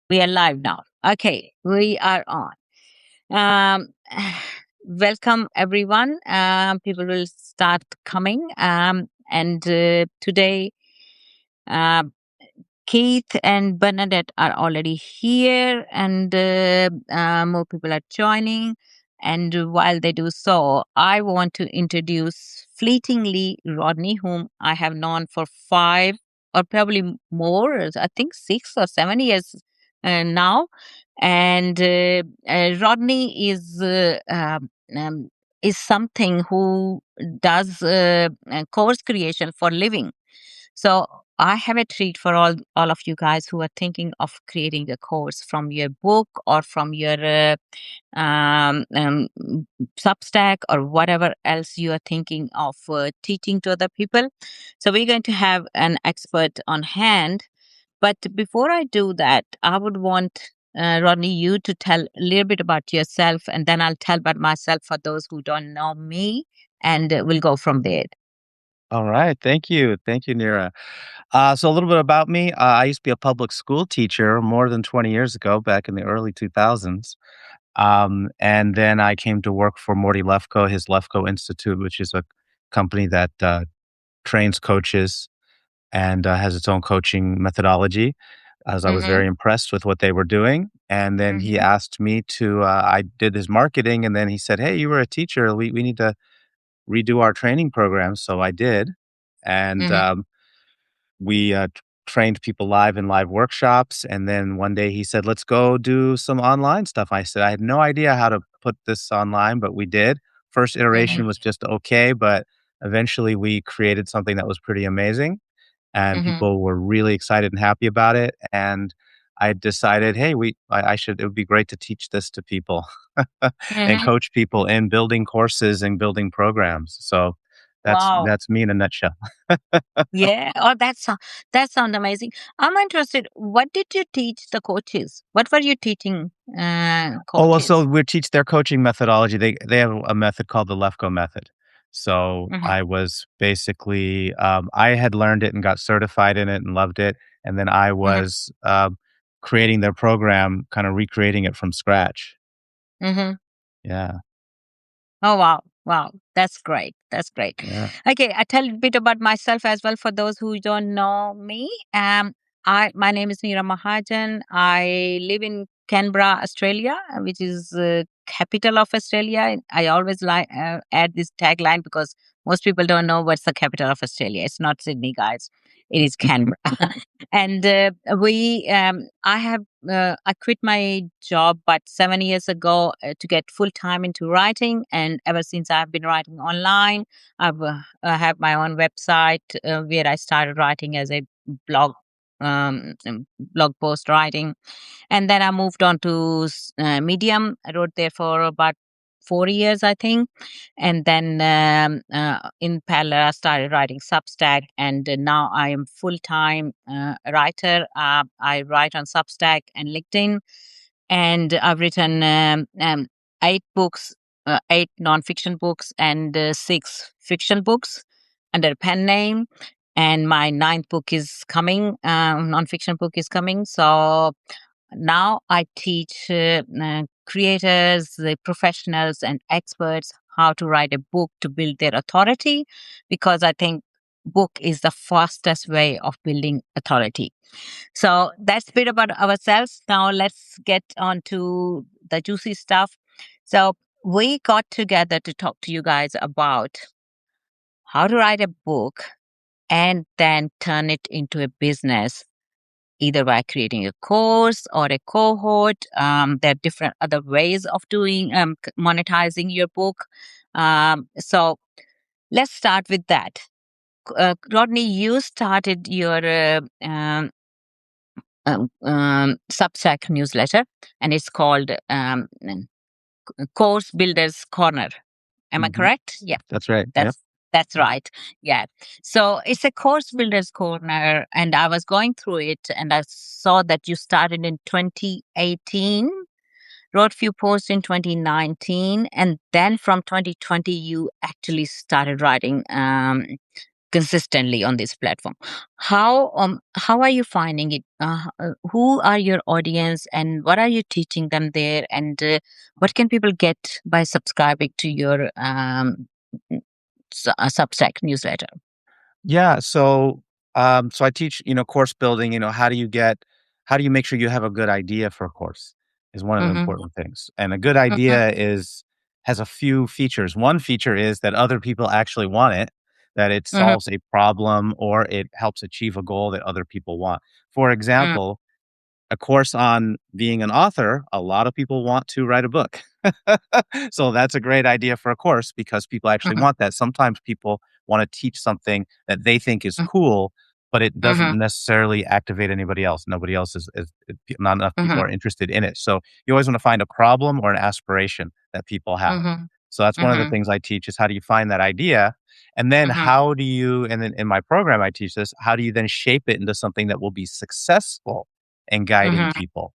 We are live now. Okay, we are on. Um, Welcome everyone. People will start coming. And today, uh, Keith and Bernadette are already here, and more people are joining. And while they do so, I want to introduce fleetingly Rodney, whom I have known for 5 or probably more, I think 6 or 7 years now. And Rodney is something who does course creation for living. So I have a treat for all of you guys who are thinking of creating a course from your book or from your um, um, Substack or whatever else you are thinking of teaching to other people. So we're going to have an expert on hand. But before I do that, I would want Rodney, you to tell a little bit about yourself, and then I'll tell about myself for those who don't know me, and we'll go from there. All right. Thank you. Thank you, Neera. So a little bit about me. I used to be a public school teacher more than 20 years ago, back in the early 2000s. And then I came to work for Morty Lefko, his Lefko Institute, which is a company that trains coaches and has its own coaching methodology, as I was Mm-hmm. very impressed with what they were doing. And then he Mm-hmm. asked me I did his marketing, and then he said, "Hey, you were a teacher. We need to redo our training program." So I did. And Mm-hmm. we trained people live in live workshops. And then one day he said, "Let's go do some online stuff." I said, "I had no idea how to put this online, but we did." First iteration was just okay, but eventually we created something that was pretty amazing, and Mm-hmm. people were really excited and happy about it. And I decided, hey, I should, it would be great to teach this to people and Mm-hmm. coach people in building courses and building programs. So Wow. that's me in a nutshell. Yeah. Oh, that sounds amazing. I'm interested. What did you teach the coaches? What were you teaching Oh, well, coaches? so we teach their coaching methodology. They have a method called the Lefko method. So Mm-hmm. I was basically, I had learned it and got certified in it and loved it. And then I Mm-hmm. was creating their program, kind of recreating it from scratch. Mm-hmm. Yeah. Oh, wow. Wow. That's great. That's great. Yeah. Okay. I tell a bit about myself as well for those who don't know me. My name is Neera Mahajan. I live in Canberra, Australia, which is capital of Australia. I always add this tagline because most people don't know what's the capital of Australia. It's not Sydney, guys. It is Canberra. And I quit my job about 7 years ago to get full time into writing, and ever since I've been writing online. I have my own website where I started writing as a blog, blog post writing, and then I moved on to Medium. I wrote there for about 4 years, I think. And then in parallel, I started writing Substack. And now I am full time writer. I write on Substack and LinkedIn. And I've written 8 books, 8 nonfiction books, and 6 fiction books under a pen name. And my ninth book is coming, nonfiction book is coming. So now I teach creators, the professionals, and experts how to write a book to build their authority, because I think book is the fastest way of building authority. So that's a bit about ourselves. Now let's get on to the juicy stuff. So we got together to talk to you guys about how to write a book and then turn it into a business, either by creating a course or a cohort. There are different other ways of doing monetizing your book. So let's start with that. Rodney, you started your Substack newsletter, and it's called Course Builders Corner. Am I Mhm. correct? Yeah, That's right. Yep. that's right. Yeah. So it's a course builders corner, and I was going through it, and I saw that you started in 2018, wrote few posts in 2019, and then from 2020 you actually started writing consistently on this platform. How are you finding it? Who are your audience, and what are you teaching them there? And what can people get by subscribing to your Substack newsletter? Yeah, so I teach, course building, how do you make sure you have a good idea for a course is one of the Mm-hmm, important things. And a good mm-hmm, idea has a few features. One feature is that other people actually want it, that it mm-hmm, solves a problem or it helps achieve a goal that other people want. For mm-hmm, example, a course on being an author, a lot of people want to write a book. So that's a great idea for a course because people actually mm-hmm, want that. Sometimes people want to teach something that they think is cool, but it doesn't mm-hmm, necessarily activate anybody else. Nobody else not enough people mm-hmm, are interested in it. So you always want to find a problem or an aspiration that people have. mm-hmm, So that's one of the mm-hmm, things I teach is how do you find that idea? And then mm-hmm, and then in my program, I teach this, how do you then shape it into something that will be successful and guiding mm-hmm, people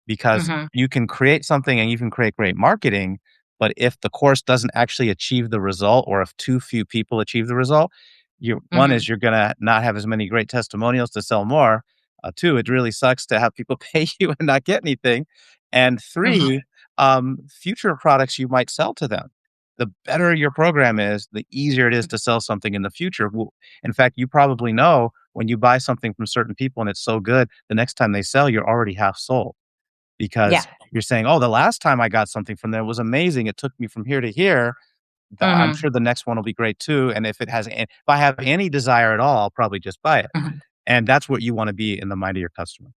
because mm-hmm, you can create something and you can create great marketing, but if the course doesn't actually achieve the result or if too few people achieve the result, one mm-hmm, is you're going to not have as many great testimonials to sell more. Two, it really sucks to have people pay you and not get anything. And mm-hmm, three, future products you might sell to them. The better your program is, the easier it is to sell something in the future. In fact, you probably know when you buy something from certain people and it's so good, the next time they sell, you're already half sold yeah. because you're saying, "Oh, the last time I got something from them was amazing. It took me from here to here. I'm Mm-hmm, sure the next one will be great too. And if I have any desire at all, I'll probably just buy it." mm-hmm. And that's what you want to be in the mind of your customer.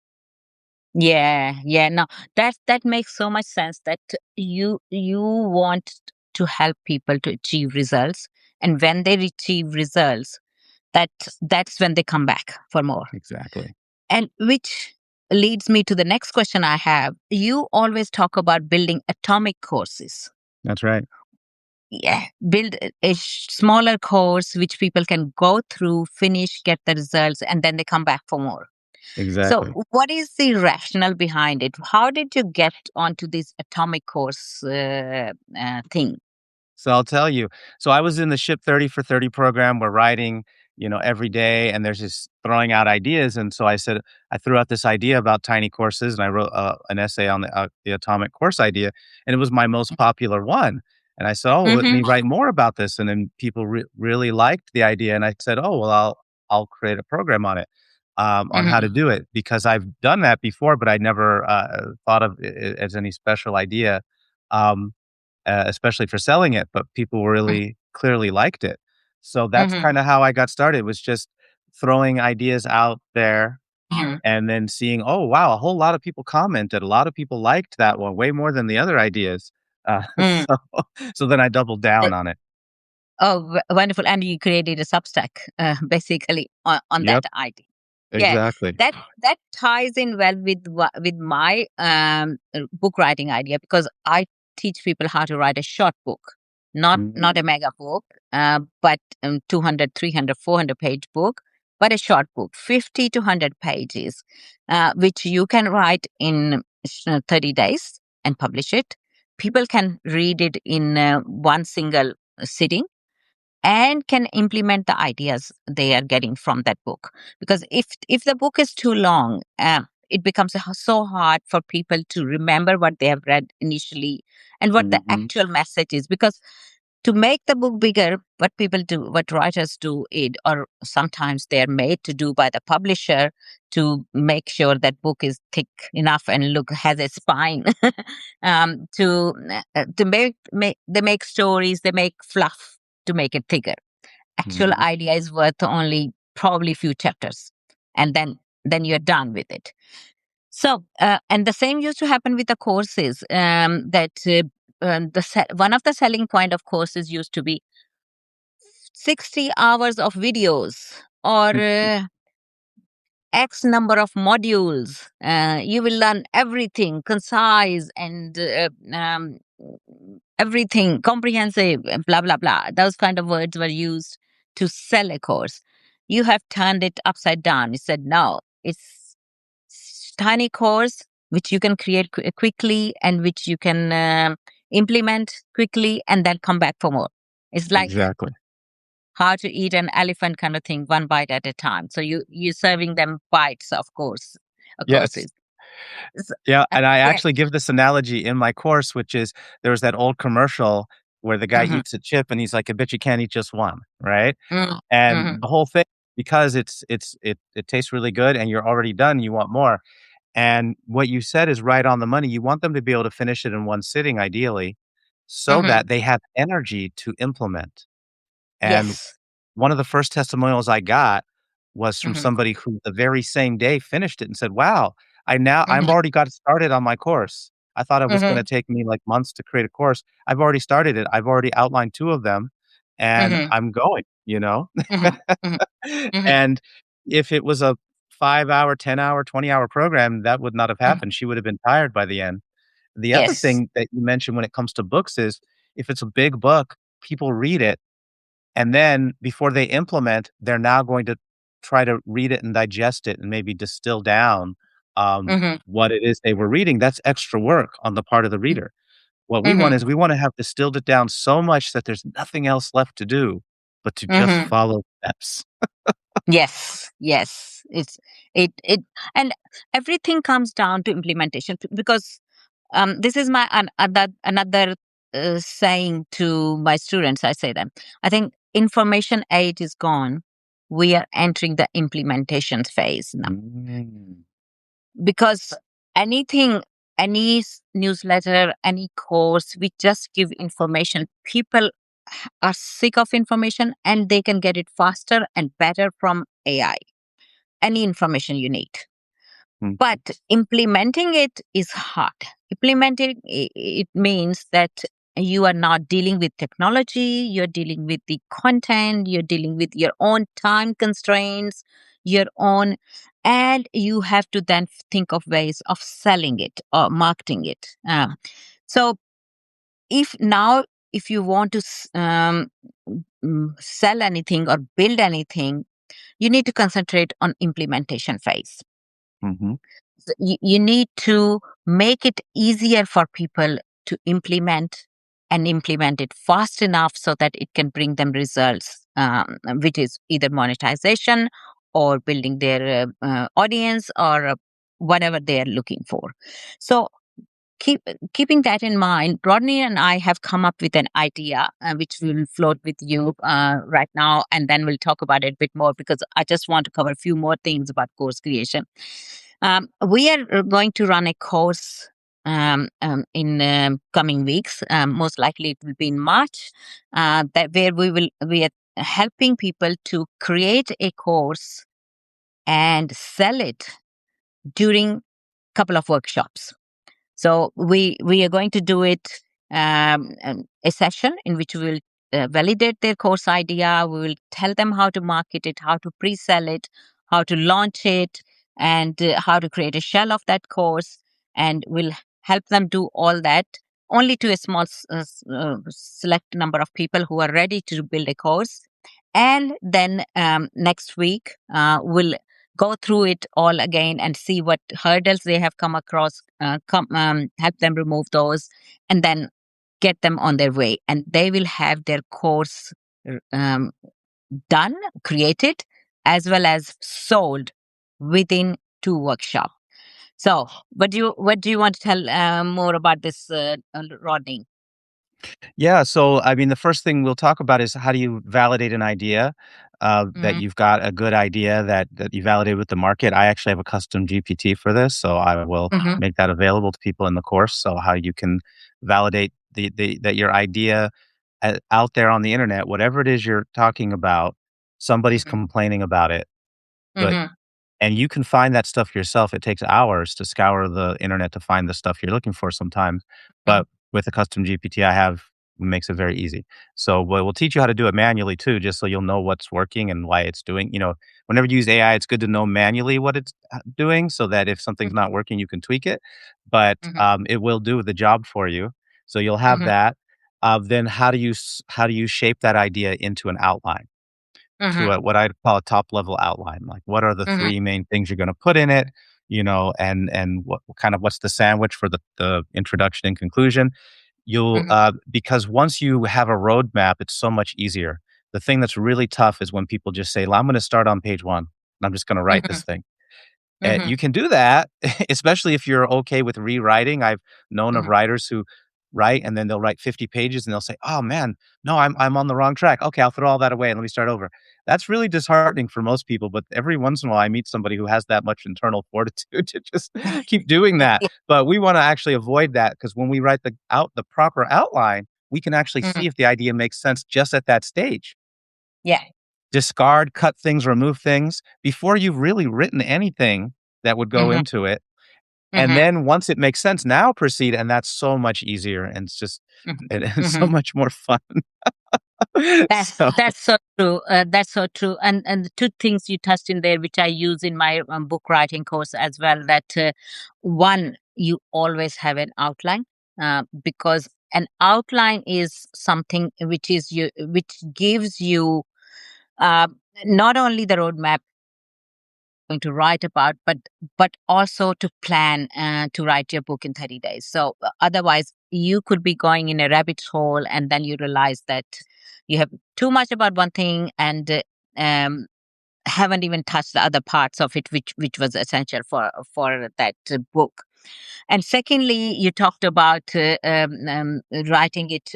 Yeah, yeah. No, that makes so much sense that you want to help people to achieve results, and when they achieve results, that that's when they come back for more. Exactly. And which leads me to the next question I have. You always talk about building atomic courses. That's right. Yeah, build a smaller course which people can go through, finish, get the results, and then they come back for more. So, Exactly. what is the rationale behind it? How did you get onto this atomic course thing? So I'll tell you. So I was in the Ship 30 for 30 program. We're writing, every day and there's just throwing out ideas. And so I threw out this idea about tiny courses and I wrote an essay on the atomic course idea. And it was my most popular one. And I said, oh, let Mm-hmm, me write more about this. And then people really liked the idea. And I said, oh, well, I'll create a program on it, on how to mm-hmm, do it because I've done that before, but I never thought of it as any special idea. Um, Especially for selling it, but people really clearly liked it. So that's mm-hmm, kinda how I got started, was just throwing ideas out there mm-hmm, and then seeing, "Oh, wow, a whole lot of people commented, a lot of people liked that one way more than the other ideas." mm. So then I doubled down on it. Oh, wonderful! And you created a Substack, basically on that Yep, idea. Yeah, exactly. that ties in well with with my book writing idea because I teach people how to write a short book, not Mhm, a mega book, but 200, 300, 400 page book, but a short book, 50 to 100 pages, which you can write in 30 days and publish it. People can read it in one single sitting and can implement the ideas they are getting from that book, because if the book is too long, it becomes so hard for people to remember what they have read initially and what the mhm, actual message is, because to make the book bigger, what writers do it, or sometimes they are made to do by the publisher to make sure that book is thick enough and look has a spine. To make they make stories, they make fluff to make it thicker. Actual mhm, idea is worth only probably few chapters, and then you're done with it. So, and the same used to happen with the courses. That one of the selling point of courses used to be 60 hours of videos, or mhm, X number of modules. You will learn everything concise and everything comprehensive, blah, blah, blah. Those kind of words were used to sell a course. You have turned it upside down. You said, no, it's tiny course which you can create quickly and which you can implement quickly and then come back for more. It's like exactly. how to eat an elephant kind of thing, one bite at a time. So you're serving them bites, of Yes. courses. S- Yeah, and I yes. actually give this analogy in my course, which is there was that old commercial where the guy Mm-hmm. eats a chip and he's like, "I bet you can't eat just one," right? Mm-hmm. And Mm-hmm. the whole thing, because it tastes really good and you're already done, you want more. And what you said is right on the money. You want them to be able to finish it in one sitting, ideally, so Mm-hmm. that they have energy to implement. And Yes. one of the first testimonials I got was from Mm-hmm. somebody who the very same day finished it and said, "Wow, I'm Mm-hmm. already got started on my course. I thought it was gonna Mm-hmm. take me, like, months to create a course. I've already started it. I've already outlined 2 of them, and Mm-hmm. I'm going," you know? Mm-hmm. Mm-hmm. And if it was a 5-hour, 10-hour, 20-hour program, that would not have Mm-hmm. happened. She would have been tired by the end. The other Yes. thing that you mentioned when it comes to books is if it's a big book, people read it, and then before they implement, they're now going to try to read it and digest it and maybe distill down, Mm-hmm. what it is they were reading. That's extra work on the part of the reader. What we want Mm-hmm. is we wanna have distilled it down so much that there's nothing else left to do but to just Mm-hmm. follow steps. Yes, yes. It and everything comes down to implementation because this is my another saying to my students. I say them. I think information age is gone. We are entering the implementation phase now Mm. because anything, newsletter, any course, we just give information. People are sick of information and they can get it faster and better from AI, any information you need. Mhm, But implementing it is hard. Implementing it means that you are not dealing with technology, you're dealing with the content, you're dealing with your own time constraints, your own, and you have to then think of ways of selling it or marketing it. So if now, if you want to sell anything or build anything, you need to concentrate on implementation phase. mhm, You need to make it easier for people to implement it fast enough so that it can bring them results, which is either monetization or building their audience or whatever they are looking for. So keeping that in mind, Rodney and I have come up with an idea which we'll float with you right now, and then we'll talk about it a bit more because I just want to cover a few more things about course creation. We are going to run a course in coming weeks. Most likely, it will be in March. That where we are helping people to create a course and sell it during couple of workshops. So we are going to do it a session in which we will validate their course idea. We will tell them how to market it, how to pre-sell it, how to launch it, and how to create a shell of that course. And we'll help them do all that only to a small select number of people who are ready to build a course. And then next week we'll go through it all again and see what hurdles they have come across, help them remove those, and then get them on their way. And they will have their course um, done, created, as well as sold within 2 workshops. So, what do you want to tell more about this, Rodney? Yeah, so, I mean, the first thing we'll talk about is how do you validate an idea, that Mm-hmm. you've got a good idea that you validate with the market. I actually have a custom GPT for this, so I will Mm-hmm. make that available to people in the course, so how you can validate the that your idea, out there on the internet, whatever it is you're talking about, somebody's Mm-hmm. complaining about it, but Mm-hmm. and you can find that stuff yourself. It takes hours to scour the internet to find the stuff you're looking for sometimes, but with a custom GPT I have, makes it very easy. So we'll teach you how to do it manually too, just so you'll know what's working and why it's doing. Whenever you use AI, it's good to know manually what it's doing so that if something's not working, you can tweak it. But Mm-hmm. it will do the job for you. So you'll have Mm-hmm. that. Then how do you shape that idea into an outline? To Mm-hmm. what I'd call a top level outline. Like, what are the Mm-hmm. 3 main things you're gonna put in it, and what's the sandwich for the introduction and conclusion. You'll Mm-hmm. because once you have a roadmap, it's so much easier. The thing that's really tough is when people just say, "Well, I'm gonna start on page 1, and I'm just gonna write Mhm. this thing." You Mhm. can do that, especially if you're okay with rewriting. I've known of Mhm. writers who write and then they'll write 50 pages and they'll say, "Oh man, no, I'm on the wrong track. Okay, I'll throw all that away and let me start over." That's really disheartening for most people, but every once in a while I meet somebody who has that much internal fortitude to just keep doing that. Yeah. But we want to actually avoid that because when we write the proper outline, we can actually see Mhm. if the idea makes sense just at that stage. Yeah. Discard, cut things, remove things before you've really written anything that would go Mhm. into it. And Mhm. then once it makes sense, now proceed, and that's so much easier, and it's just Mhm. it's so Mhm. much more fun. So That's so true. That's so true. And the two things you touched in there, which I use in my book writing course as well. That one, you always have an outline, because an outline is something which gives you uh, not only the roadmap going to write about, but also to plan to write your book in 30 days. So otherwise, you could be going in a rabbit hole, and then you realize that you have too much about one thing and um, haven't even touched the other parts of it, which was essential for that book. And secondly, you talked about writing it,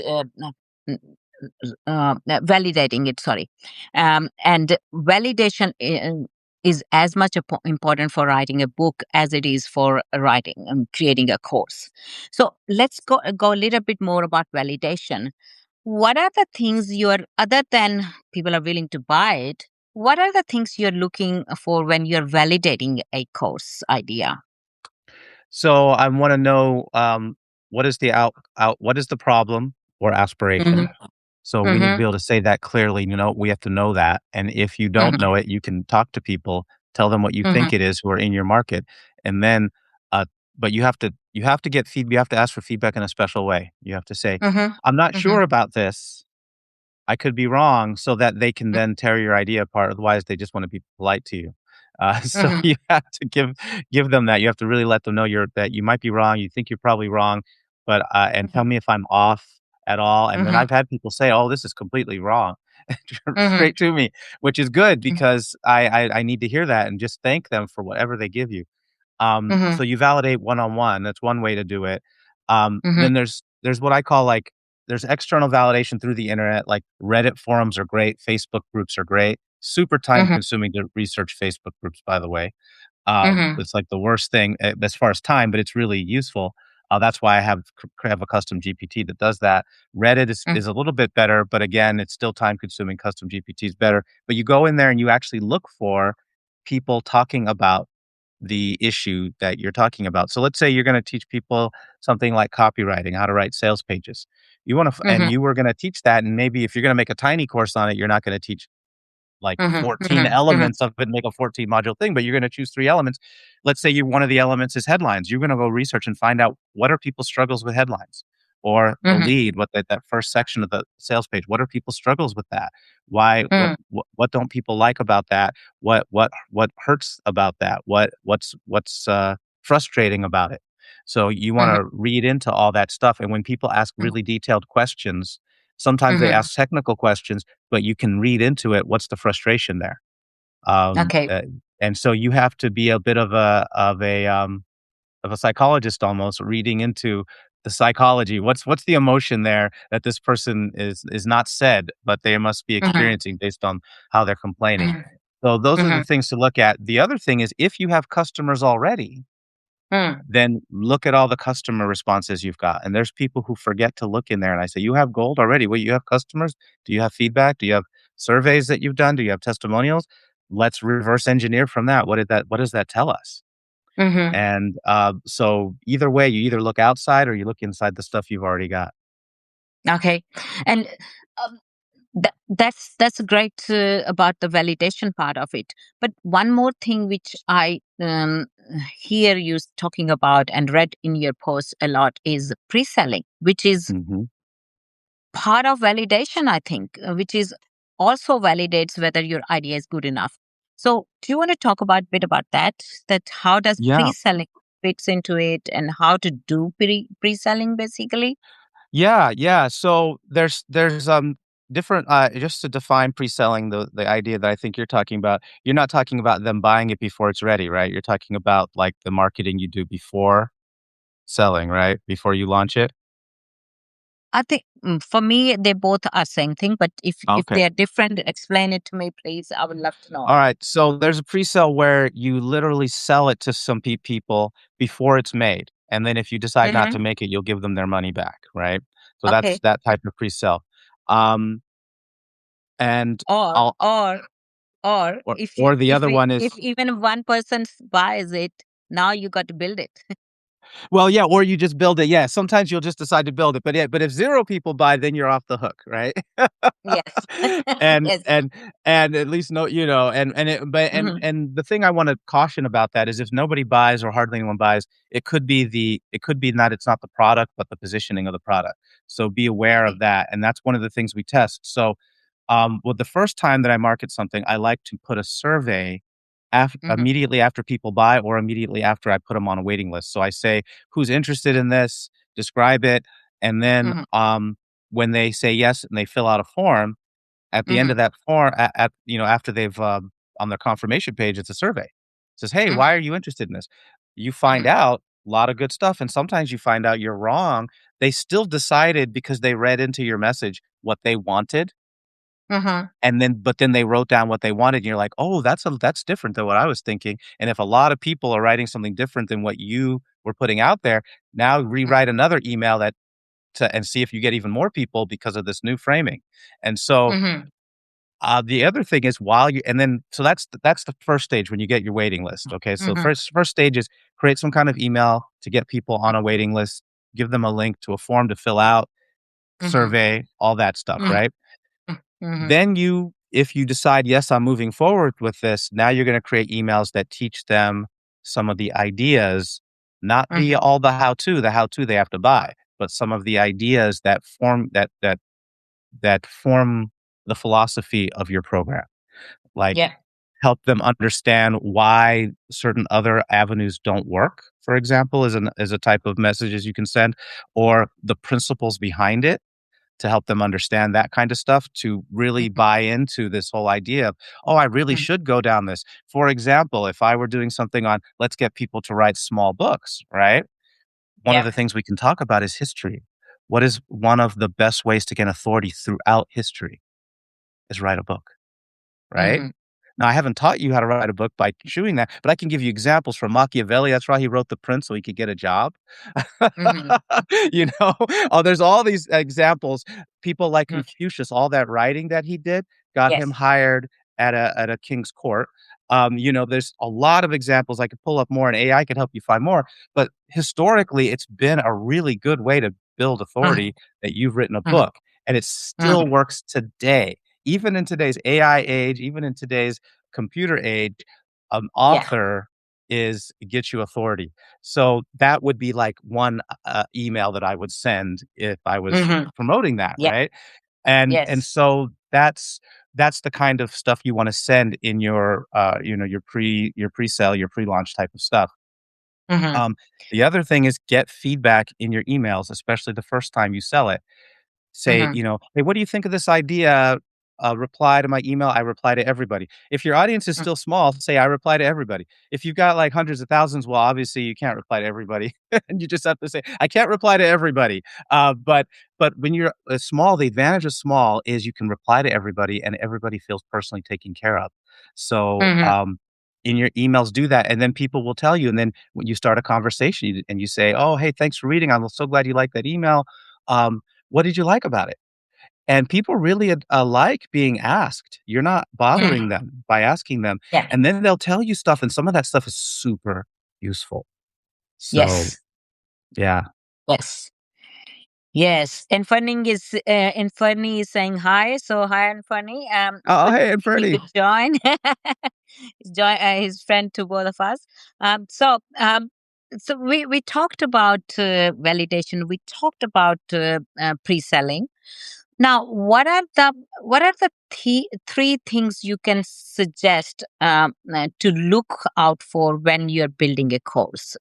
validating it. Sorry, and validation is as much important for writing a book as it is for writing creating a course. So let's go a little bit more about validation. What are the things you're other than people are willing to buy it? What are the things you're looking for when you're validating a course idea? so I wanna know, what is the what is the problem or aspiration? Mm-hmm. So we need to be Mm-hmm. able to say that clearly, we have to know that, and if you don't Mm-hmm. know it, you can talk to people, tell them what you Mm-hmm. think it is who are in your market, and then, uh but you have to get feed you have to ask for feedback in a special way. You have to say, Mm-hmm. "I'm not Mm-hmm. sure about this. I could be wrong," so that they can then tear your idea apart, otherwise they just wanna be polite to you. So Mm-hmm. you have to give them that. You have to really let them know that you might be wrong, you think you're probably wrong, but, and tell Mm-hmm. me if I'm off at all, and then Mm-hmm. I've had people say, "Oh, this is completely wrong," Mm-hmm. straight to me, which is good because I need to hear that and just thank them for whatever they give you. Mm-hmm. So you validate one-on-one, that's one way to do it. Mm-hmm. Then there's what I call, like there's external validation through the internet, like Reddit forums are great, Facebook groups are great. Super Mm-hmm. time-consuming to research Facebook groups, by the way. Mm-hmm. It's like the worst thing, as far as time, but it's really useful. That's why I have a custom GPT that does that. Reddit is a little bit better, but again, it's still time-consuming. Custom GPT is better, but you go in there and you actually look for people talking about the issue that you're talking about. So let's say you're gonna teach people something like copywriting, how to write sales pages. You wanna f and Mm-hmm. you were gonna teach that, and maybe if you're gonna make a tiny course on it, you're not gonna teach like Mm-hmm. 14 Mm-hmm. elements of it, make a 14 module thing, but you're gonna choose 3 elements. Let's say one of the elements is headlines. You're gonna go research and find out what are people's struggles with headlines or the Mm-hmm. lead, what that first section of the sales page. What are people's struggles with that? Why what don't people like about that? What hurts about that? What's frustrating about it? So you Mm-hmm. wanna read into all that stuff, and when people ask really detailed questions, sometimes they Mm-hmm. ask technical questions, but you can read into it, what's the frustration there? Um, Okay. uh, and so you have to be a bit of a psychologist almost reading into the psychology. What's the emotion there that this person is not said, but they must be Mm-hmm. experiencing based on how they're complaining. Mm-hmm. So those are Mm-hmm. the things to look at. The other thing is if you have customers already, Mm-hmm. then look at all the customer responses you've got, and there's people who forget to look in there, and I say, "You have gold already. Wait, you have customers? Do you have feedback? Do you have surveys that you've done? Do you have testimonials? Let's reverse engineer from that. What does that tell us?" Mm-hmm. And, so either way, you either look outside or you look inside the stuff you've already got. Okay. And um, that's great about the validation part of it. But one more thing which I hear you talking about and read in your post a lot is pre-selling, which is Mhm. part of validation, I think, which is also validates whether your idea is good enough. So, do you want to talk about bit about that? That how does Yeah. pre-selling fits into it, and how to do pre-selling basically? Yeah, yeah. So there's different, just to define pre-selling, the idea that I think you're talking about, you're not talking about them buying it before it's ready, right? You're talking about, like, the marketing you do before selling, right? Before you launch it? I think for me they both are same thing, but if Okay. they are different, explain it to me, please. I would love to know. Alright, so there's a pre-sale where you literally sell it to some people before it's made, and then if you decide not Mm-hmm. to make it, you'll give them their money back, right? So that's Okay. that type of pre-sale. Um, and Or I'll or or or the other one if is even one person buys it, now you got to build it. well, yeah, or you just build it, yeah, sometimes you'll just decide to build it, but yeah, but if 0 people buy, then you're off the hook, right? Yes. And Yes. and and at least know and it but Hmm. and the thing I wanna caution about that is if nobody buys or hardly anyone buys, it could be not it's not the product, but the positioning of the product. So be aware of Okay. that, and that's one of the things we test. So, well, the first time that I market something, I like to put a survey Hmm. immediately after people buy or immediately after I put them on a waiting list. So I say, "Who's interested in this? Describe it." And then, Hmm. when they say yes and they fill out a form, at the end Hmm. of that form, after they've, on their confirmation page, it's a survey. It says, "Hey, why are Hmm. you interested in this?" You find Hmm. out a lot of good stuff, and sometimes you find out you're wrong. They still decided because they read into your message what they wanted, Hmm. and then they wrote down what they wanted, and you're like, "Oh, that's different than what I was thinking." And if a lot of people are writing something different than what you were putting out there, now rewrite another email that to and see if you get even more people because of this new framing. And so, Hmm. the other thing is while you and then so that's the first stage when you get your waiting list, okay? So Hmm. first stage is create some kind of email to get people on a waiting list, give them a link to a form to fill out, Hmm. survey, all that stuff, Hmm. right? Hmm. Then if you decide, "Yes, I'm moving forward with this," now you're gonna create emails that teach them some of the ideas, not Hmm. the how-to they have to buy, but some of the ideas that form the philosophy of your program. Like, Yeah. help them understand why certain other avenues don't work, for example, is a type of messages you can send, or the principles behind it to help them understand that kind of stuff to really Hmm. buy into this whole idea of, "Oh, I really Hmm. should go down this." For example, if I were doing something on let's get people to write small books, right? One of Yeah. the things we can talk about is history. What is one of the best ways to gain authority throughout history is write a book, right? Hmm. Now, I haven't taught you how to write a book by doing that, but I can give you examples from Machiavelli. That's why he wrote The Prince so he could get a job. Hmm. You know? Oh, there's all these examples. People like Hmm. Confucius, all that writing that he did got him Yes. hired at a king's court. There's a lot of examples. I could pull up more, and AI could help you find more. But historically, it's been a really good way to build Hmm. authority that you've written a Hmm. book, and it still Hmm. works today. Even in today's AI age, even in today's computer age, an Yeah. author is gets you authority. So that would be like one, email that I would send if I was Hmm. promoting that, Yeah. right? And Yes. so that's the kind of stuff you wanna send in your, your pre-sale, your pre-launch type of stuff. Hmm. Um, the other thing is get feedback in your emails, especially the first time you sell it. Say, Hmm. "Hey, what do you think of this idea?" Reply to my email, I reply to everybody. If your audience is still small, say, "I reply to everybody." If you've got, like, hundreds of thousands, well, obviously, you can't reply to everybody, and you just have to say, "I can't reply to everybody." But when you're, small, the advantage of small is you can reply to everybody, and everybody feels personally taken care of. So, Hmm. in your emails, do that, and then people will tell you, and then when you start a conversation, and you say, "Oh, hey, thanks for reading. I'm so glad you liked that email. Um, what did you like about it?" And people really, like being asked. You're not bothering Hmm. them by asking them, Yeah. and then they'll tell you stuff, and some of that stuff is super useful. So, Yes. yeah. Yes. Yes. And Funny is saying hi. So hi and Funny. Oh, Could hey, and he Fernie. could join. Join his friend to both of us. So we talked about validation. We talked about pre-selling. Now, what are the three things you can suggest to look out for when you're building a course?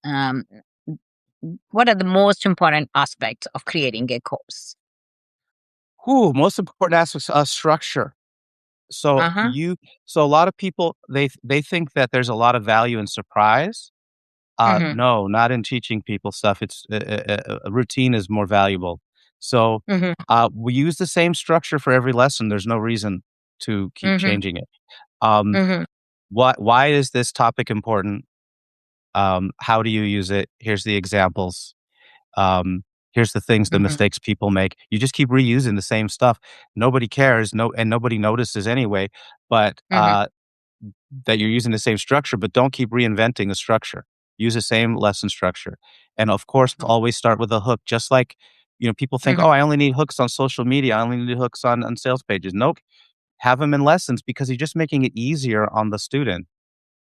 What are the most important aspects of creating a course? Whew, most important aspects, structure. So Uh-huh. you so a lot of people, they think that there's a lot of value in surprise. Mhm. No, not in teaching people stuff. It's a routine is more valuable. So, Mhm. we use the same structure for every lesson. There's no reason to keep Mhm. changing it. Um, Mhm. why is this topic important? How do you use it? Here's the examples. Here's the things, the Mhm. mistakes people make. You just keep reusing the same stuff. Nobody cares, and nobody notices anyway. But Mhm. that you're using the same structure, but don't keep reinventing the structure. Use the same lesson structure. And of course, always start with a hook. Just like, people think, oh, Mhm. I only need hooks on social media. I only need hooks on sales pages. Nope. Have them in lessons because you're just making it easier on the student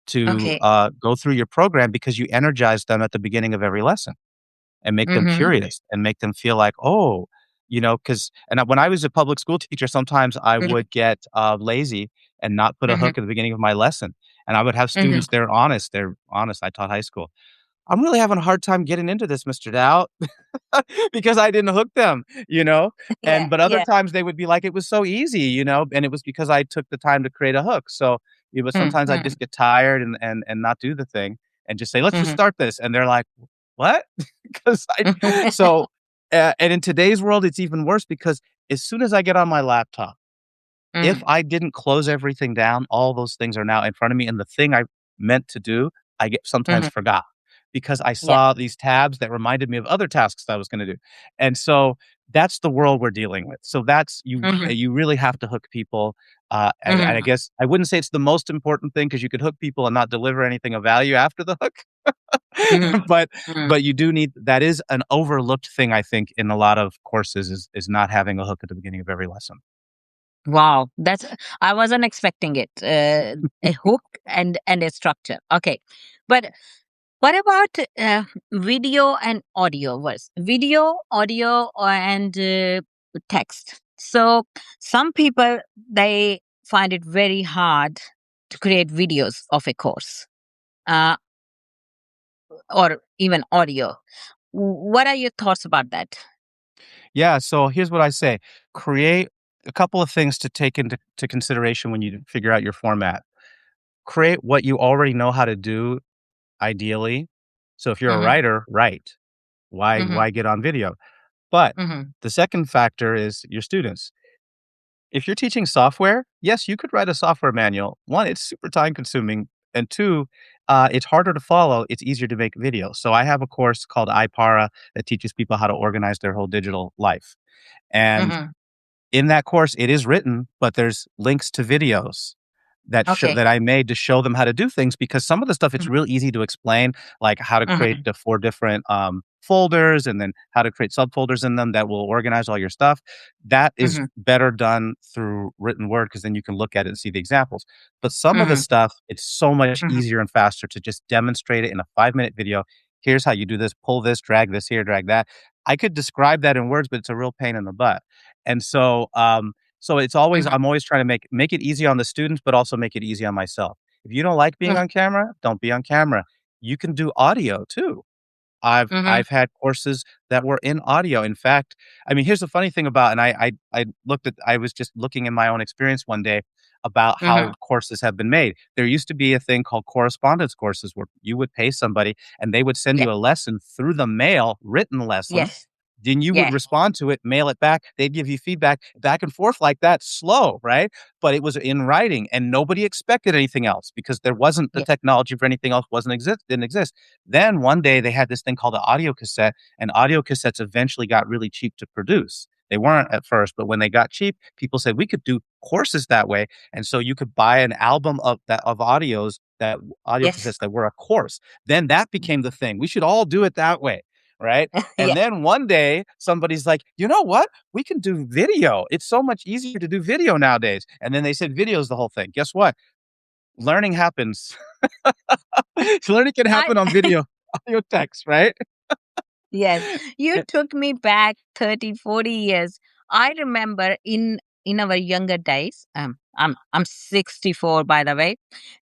to Okay. go through your program because you energize them at the beginning of every lesson and make them Mhm. curious and make them feel like, oh, because when I was a public school teacher, sometimes I Mhm. would get lazy and not put a Mhm. hook at the beginning of my lesson. And I would have Mhm. students, they're honest. They're honest. I taught high school. I'm really having a hard time getting into this, Mr. Dow, because I didn't hook them, you know? Yeah. But other Yeah. times they would be like, it was so easy, and it was because I took the time to create a hook. So, sometimes I Mhm. just get tired and not do the thing and just say, let's just Mhm. start this. And they're like, what? Because Mhm. so, and in today's world, it's even worse because as soon as I get on my laptop, if Mhm. I didn't close everything down, all those things are now in front of me, and the thing I meant to do, I get sometimes Mhm. forgot because I Yeah. saw these tabs that reminded me of other tasks I was gonna do, and so that's the world we're dealing with. So that's Mhm. you really have to hook people, and I Mhm. guess I wouldn't say it's the most important thing because you could hook people and not deliver anything of value after the hook, Mhm. but Mhm. but you do need that is an overlooked thing, I think, in a lot of courses is not having a hook at the beginning of every lesson. Wow, that's I wasn't expecting it. A hook and a structure. Okay, but what about video and audio? Was video, audio, and text? So some people they find it very hard to create videos of a course, uh, or even audio. What are your thoughts about that? Yeah, so here's what I say. Create a couple of things to take into consideration when you figure out your format. Create what you already know how to do ideally. So if you're a Mm-hmm. writer, write. Mm-hmm. Why get on video? But Mm-hmm. the second factor is your students. If you're teaching software, yes, you could write a software manual. One, it's super time consuming. And two, it's harder to follow. It's easier to make videos. So I have a course called iPara that teaches people how to organize their whole digital life. And Mm-hmm. in that course, it is written, but there's links to videos Okay. that I made to show them how to do things because some of the stuff it's real easy to explain, like how to create Mm-hmm. the 4 different, folders and then how to create subfolders in them that will organize all your stuff. That is Mm-hmm. better done through written word because then you can look at it and see the examples. But some of the Mm-hmm. stuff, it's so much Mm-hmm. easier and faster to just demonstrate it in a 5-minute video. Here's how you do this, pull this here, drag that. I could describe that in words, but it's a real pain in the butt. And so it's always Mm-hmm. I'm always trying to make it easy on the students, but also make it easy on myself. If you don't like being on camera, don't be on camera. You can do audio too. Mm-hmm. I've had courses that were in audio. In fact, I mean, here's the funny thing about and I was just looking in my own experience one day about Mm-hmm. how courses have been made. There used to be a thing called correspondence courses where you would pay somebody and they would send Yeah. you a lesson through the mail, written lesson, Yes. then you would Yeah. respond to it, mail it back. They'd give you feedback back and forth like that, slow, right? But it was in writing, and nobody expected anything else because there wasn't the Yeah. technology for anything else. Didn't exist. Then one day they had this thing called the audio cassette, and audio cassettes eventually got really cheap to produce. They weren't at first, but when they got cheap, people said we could do courses that way, and so you could buy an album of audios that audio Yes. cassettes that were a course. Then that became the thing. We should all do it that way, right? Yeah. And then one day somebody's like, you know what? We can do video. It's so much easier to do video nowadays. And then they said video is the whole thing. Guess what? Learning happens. Learning can I happen on video, audio text, right? yes. You took me back 30, 40 years. I remember in our younger days, I'm 64 by the way.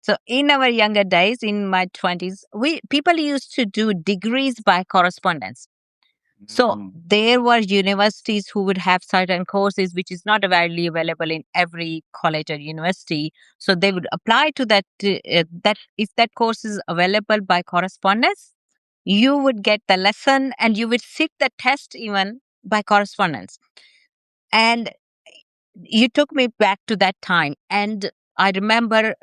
So in our younger days, in my 20s, we people used to do degrees by correspondence. So Mm. there were universities who would have certain courses which is not widely available in every college or university. So they would apply to that if that course is available by correspondence, you would get the lesson and you would sit the test even by correspondence. And you took me back to that time, and I remember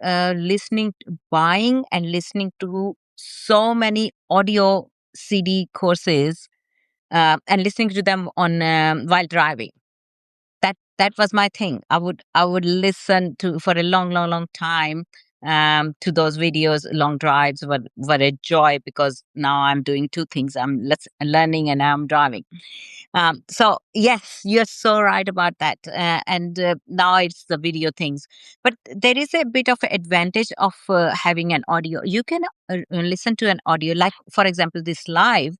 buying and listening to so many audio CD courses, and listening to them on while driving. That was my thing. I would listen to for a long time, to those videos. Long drives were a joy because now I'm doing two things. Learning and I'm driving. So yes, you're so right about that. And now it's the video things, but there is a bit of advantage of having an audio. You can listen to an audio, like for example, this live.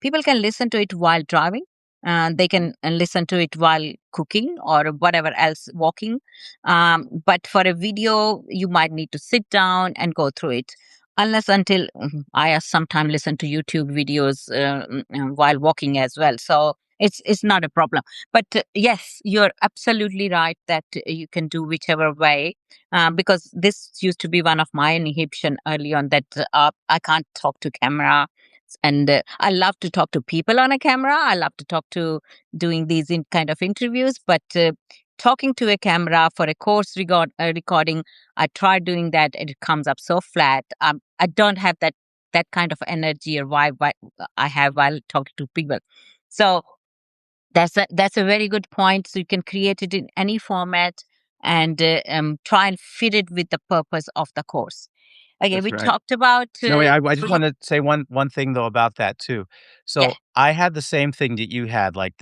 People can listen to it while driving. They can listen to it while cooking or whatever else, walking. But for a video, you might need to sit down and go through it. Unless until I sometimes listen to YouTube videos while walking as well. So it's not a problem. But yes, you're absolutely right that you can do whichever way, because this used to be one of my inhibition early on, that I can't talk to camera. And I love to talk to people on a camera. I love to talk to doing these kind of interviews, but talking to a camera for a course recording, I tried doing that and it comes up so flat. I don't have that kind of energy or vibe I have while talking to people. So that's a very good point. So you can create it in any format and try and fit it with the purpose of the course. Okay, That's we right. talked about No, wait, I just wanna say one thing though about that too. yeah. So, I had the same thing that you had, like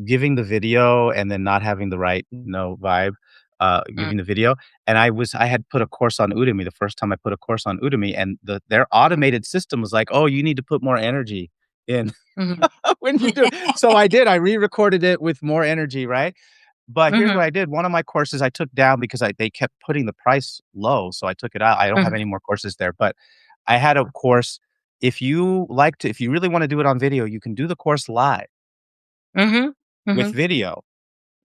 giving the video and then not having the right, vibe, Mm, giving the video, and I had put a course on Udemy the first time I put a course on Udemy, and their automated system was like, "Oh, you need to put more energy in mhm. when you do." So I did, I re-recorded it with more energy, right? But here's Mhm, what I did. One of my courses I took down because they kept putting the price low, so I took it out. I don't have mhm, any more courses there, but I had a course. If you really wanna do it on video, you can do the course live mhm, with mhm, video,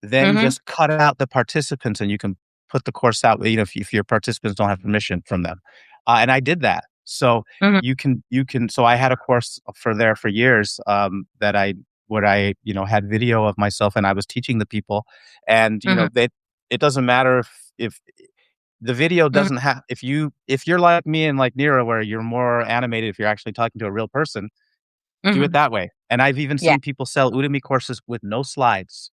then mhm, just cut out the participants and you can put the course out, if your participants don't have permission from them. And I did that. So mhm, so I had a course for years, that I where I, had video of myself and I was teaching the people. And, mhm, it doesn't matter if the video mhm, doesn't have if you're like me and like Nira, where you're more animated if you're actually talking to a real person, do it mhm. that way. And I've even Yeah. seen people sell Udemy courses with no slides,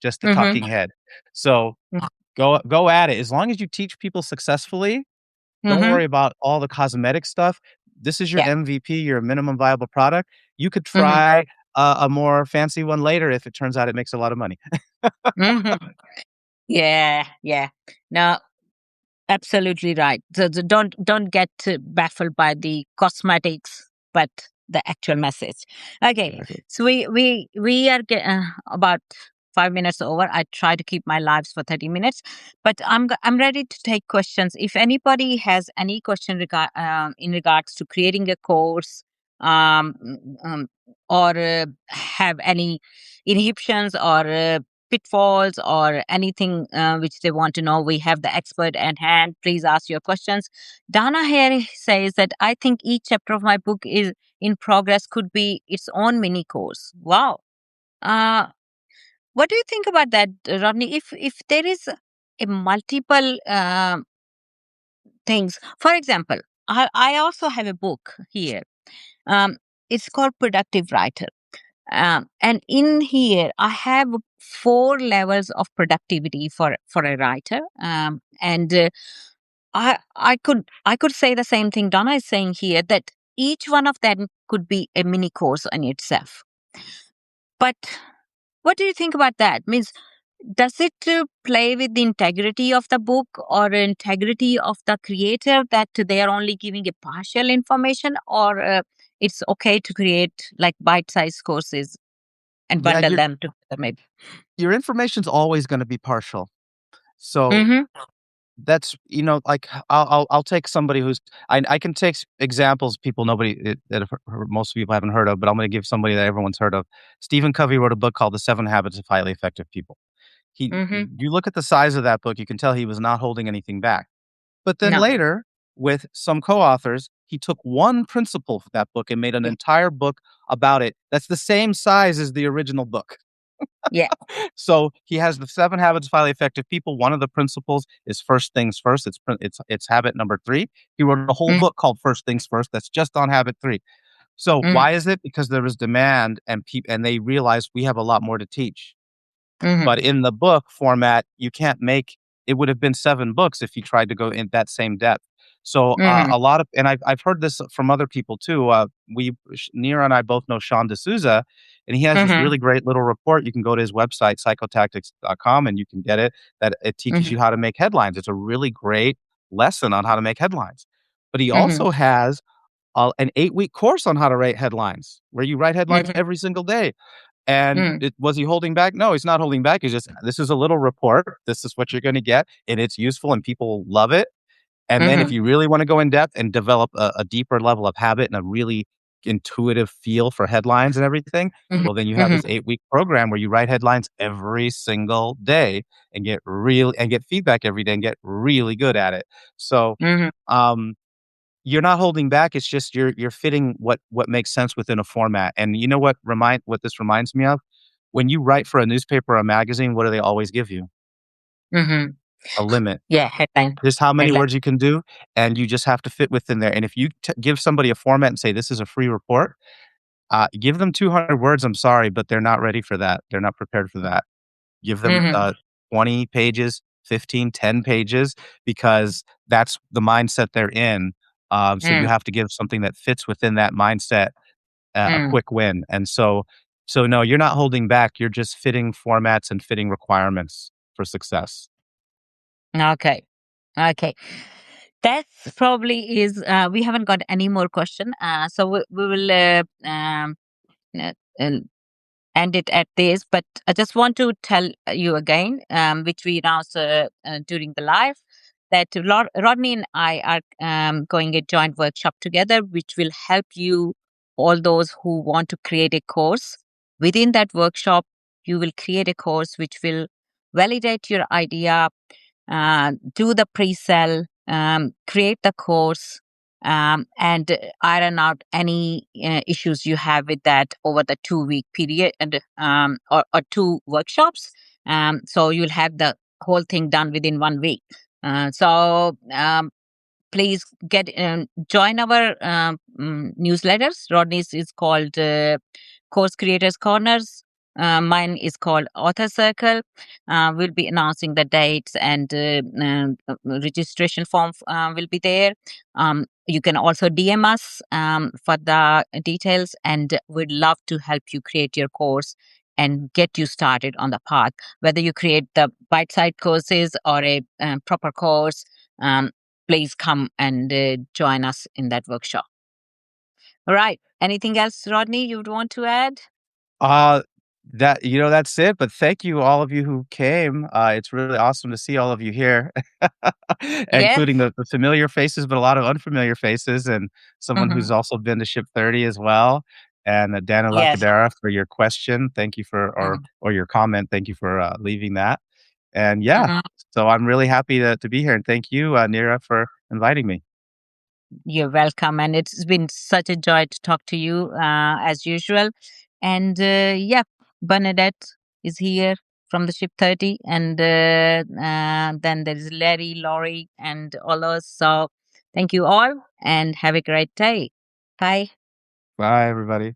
just the Mhm, talking head. So mm, go at it. As long as you teach people successfully, don't mhm. worry about all the cosmetic stuff. This is your Yeah. MVP, your minimum viable product. You could Mhm, try a more fancy one later if it turns out it makes a lot of money. mhm. Yeah, yeah. No, absolutely right. So don't get baffled by the cosmetics, but the actual message. Okay, Exactly. so we are about 5 minutes over. I try to keep my lives for 30 minutes, but I'm ready to take questions. If anybody has any question in regards to creating a course, um, or have any inhibitions or pitfalls or anything which they want to know, we have the expert at hand. Please ask your questions. Dana here says that I think each chapter of my book is in progress could be its own mini course. Wow. Uh, what do you think about that, Rodney? If there is a multiple things, for example, I also have a book here. Um, it's called Productive Writer. And in here, I have 4 levels of productivity for a writer. And I could say the same thing Donna is saying here, that each one of them could be a mini course in itself. But what do you think about that? Means, does it play with the integrity of the book or integrity of the creator, that they are only giving a partial information, or it's okay to create like bite-sized courses and Yeah, bundle them together maybe? your information's always gonna be partial. So Mhm. That's like, I'll take somebody who's I can take examples, people nobody that most people haven't heard of, but I'm gonna give somebody that everyone's heard of. Stephen Covey wrote a book called The 7 Habits of Highly Effective People. He Mhm. You look at the size of that book, you can tell he was not holding anything back. But then No. later, with some co-authors, he took one principle of that book and made an Yeah. entire book about it that's the same size as the original book. Yeah. So he has the 7 habits of highly effective people. One of the principles is first things first. It's habit number 3. He wrote a whole Mm, book called First Things First that's just on habit 3. So mm, why is it? Because there was demand and they realized we have a lot more to teach. mhm. But in the book format, you can't make it would have been 7 books if you tried to go in that same depth. So, Mhm. a lot of and I've heard this from other people too. Neera and I both know Sean D'Souza, and he has this Mhm. really great little report. You can go to his website, psychotactics.com, and you can get it, that it teaches Mhm. you how to make headlines. It's a really great lesson on how to make headlines. But he Mhm. also has an 8-week course on how to write headlines, where you write headlines Mhm. every single day. And Mm. it was he holding back? No, he's not holding back. He's just, "This is a little report. This is what you're gonna get, and it's useful, and people love it." And then if Mhm. you really wanna go in depth and develop a deeper level of habit and a really intuitive feel for headlines and everything, Mhm. well, then you have Mhm. this 8-week program where you write headlines every single day and get feedback every day and get really good at it. So, Mhm. um you're not holding back, it's just you're fitting what makes sense within a format, and you know what this reminds me of? When you write for a newspaper or a magazine, what do they always give you? Mhm. A limit. Yeah, headline. Here's how many Headline. words you can do, and you just have to fit within there, and if you give somebody a format and say, "This is a free report," give them 200 words, I'm sorry, but they're not ready for that, they're not prepared for that. Give them, Mhm. 20 pages, 15, 10 pages, because that's the mindset they're in. So you Mm. have to give something that fits within that mindset, a Mm. quick win. And so no, you're not holding back. You're just fitting formats and fitting requirements for success. Okay. Okay. That probably is, we haven't got any more question. So we will uh, uh, end it at this. But I just want to tell you again, which we announced during the live, that Rodney and I are going a joint workshop together, which will help you, all those who want to create a course. Within that workshop, you will create a course which will validate your idea, do the pre-sell, create the course, and iron out any issues you have with that over the 2 week period and or 2 workshops. So you'll have the whole thing done within 1 week. So please get join our newsletters. Rodney's is called Course Creators Corners. Mine is called Author Circle. We'll be announcing the dates, and registration form will be there. You can also DM us for the details, and we'd love to help you create your course and get you started on the path. Whether you create the bite-sized courses or a proper course, um, please come and join us in that workshop. All right. Anything else, Rodney, you'd want to add? Uh, that's it, but thank you all of you who came. It's really awesome to see all of you here, Yeah. including the familiar faces, but a lot of unfamiliar faces, and someone who's Mhm. also been to Ship 30 as well. And Dana Yes. Lacadera for your question. Thank you for Mhm. or your comment. Thank you for leaving that. And yeah, Mhm. so I'm really happy to be here. And thank you, Neera, for inviting me. You're welcome. And it's been such a joy to talk to you as usual. And yeah, Bernadette is here from the Ship 30. And then there is Larry, Laurie, and all those. So thank you all and have a great day. Bye. Bye, everybody.